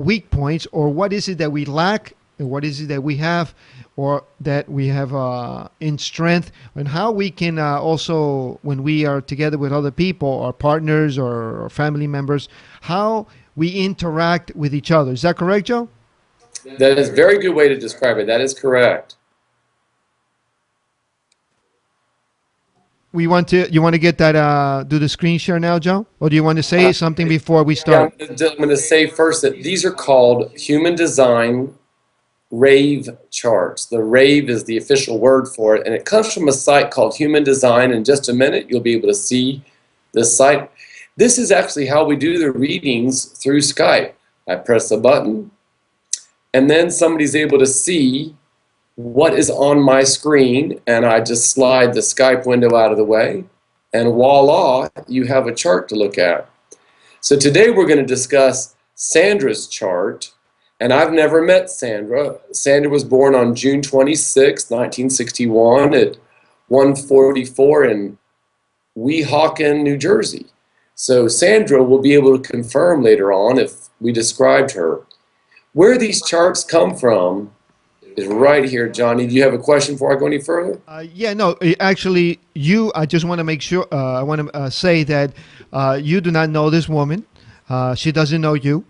weak points, or what is it that we lack, and what is it that we have, or that we have in strength, and how we can also, when we are together with other people, our partners or family members, how we interact with each other. Is that correct, Joe? That is a very good way to describe it. That is correct. We want to. You want to get that? Do the screen share now, Joe, or do you want to say Uh, something before we yeah, start? I'm going to say first that these are called human design rave charts. The rave is the official word for it, and it comes from a site called Human Design. In just a minute, you'll be able to see this site. This is actually how we do the readings through Skype. I press a button, and then somebody's able to see what is on my screen, and I just slide the Skype window out of the way, and voila, you have a chart to look at. So today we're going to discuss Sandra's chart, and I've never met Sandra. Sandra was born on June 26, 1961 at 144 in Weehawken, New Jersey. So Sandra will be able to confirm later on if we described her. Where these charts come from is right here, Johnny. Do you have a question before I go any further? Yeah, no, actually, I just want to make sure. I want to say that you do not know this woman. She doesn't know you.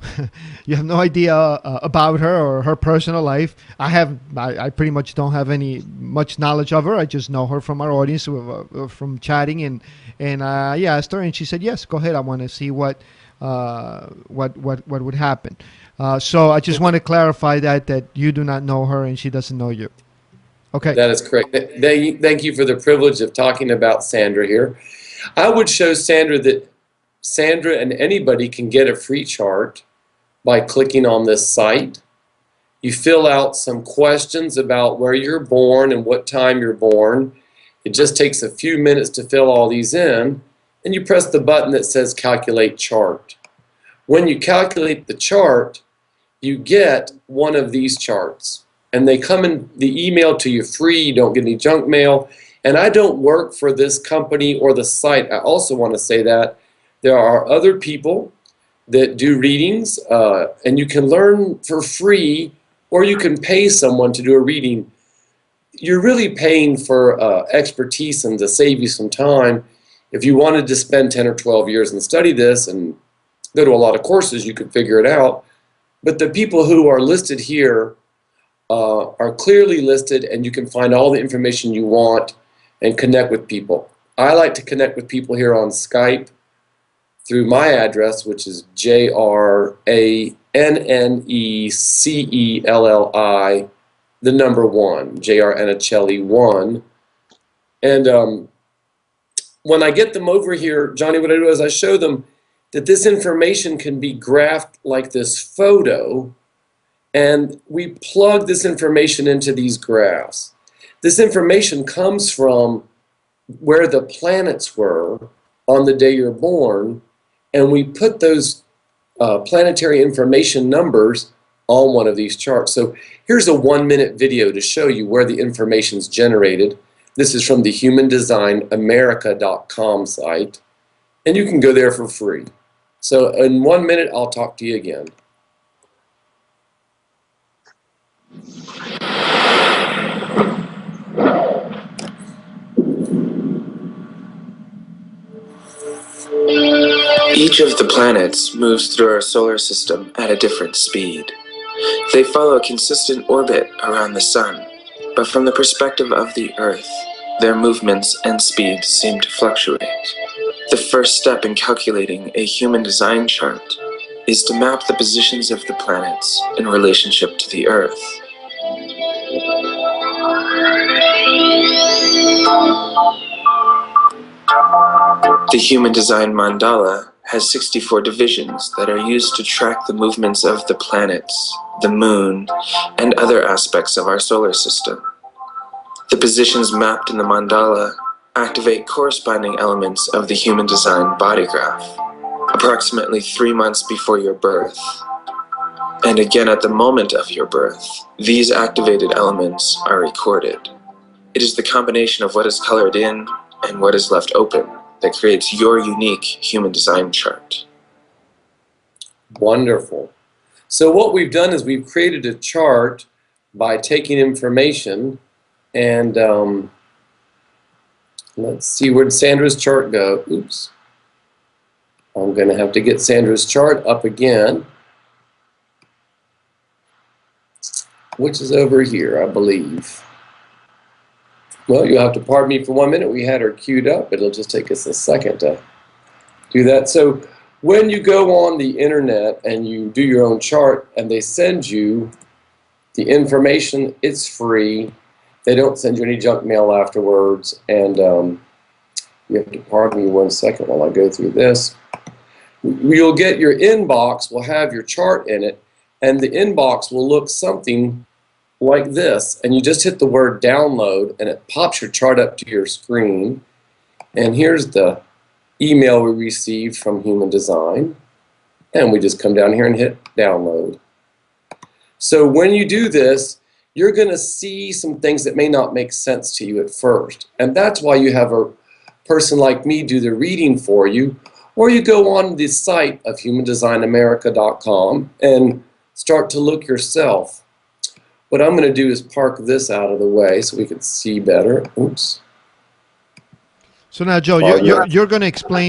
You have no idea about her or her personal life. I pretty much don't have any much knowledge of her. I just know her from our audience, from chatting, and yeah, I asked her, and she said, "Yes, go ahead. I want to see what would happen." So I just want to clarify that you do not know her and she doesn't know you. Okay. That is correct. Thank you for the privilege of talking about Sandra here. I would show Sandra that Sandra and anybody can get a free chart by clicking on this site. You fill out some questions about where you're born and what time you're born. It just takes a few minutes to fill all these in, and you press the button that says Calculate Chart. When you calculate the chart, you get one of these charts, and they come in the email to you free. You don't get any junk mail, and I don't work for this company or the site. I also want to say that there are other people that do readings, and you can learn for free, or you can pay someone to do a reading. You're really paying for expertise and to save you some time. If you wanted to spend 10 or 12 years and study this and go to a lot of courses, you could figure it out. But the people who are listed here are clearly listed, and you can find all the information you want and connect with people. I like to connect with people here on Skype through my address, which is JRANNECELLI, the number 1, JRANNECELLI1. And when I get them over here, Johnny, what I do is I show them that this information can be graphed like this photo, and we plug this information into these graphs. This information comes from where the planets were on the day you're born, and we put those planetary information numbers on one of these charts. So here's a 1-minute video to show you where the information is generated. This is from the humandesignamerica.com site, and you can go there for free. So in 1 minute, I'll talk to you again. Each of the planets moves through our solar system at a different speed. They follow a consistent orbit around the Sun, but from the perspective of the Earth, their movements and speed seem to fluctuate. The first step in calculating a human design chart is to map the positions of the planets in relationship to the Earth. The human design mandala has 64 divisions that are used to track the movements of the planets, the moon, and other aspects of our solar system. The positions mapped in the mandala activate corresponding elements of the human design body graph, approximately 3 months before your birth, and again at the moment of your birth. These activated elements are recorded. It is the combination of what is colored in and what is left open that creates your unique human design chart. Wonderful. So what we've done is we've created a chart by taking information and let's see, where did Sandra's chart go? Oops. I'm going to have to get Sandra's chart up again, which is over here, I believe. Well, you'll have to pardon me for 1 minute. We had her queued up. It'll just take us a second to do that. So when you go on the internet and you do your own chart and they send you the information, it's free. They don't send you any junk mail afterwards. And you have to pardon me 1 second while I go through this. You'll get your inbox, will have your chart in it, and the inbox will look something like this. And you just hit the word download and it pops your chart up to your screen. And here's the email we received from Human Design. And we just come down here and hit download. So when you do this, you're going to see some things that may not make sense to you at first. And that's why you have a person like me do the reading for you. Or you go on the site of humandesignamerica.com and start to look yourself. What I'm going to do is park this out of the way so we can see better. Oops. So now, Joe, you're going to explain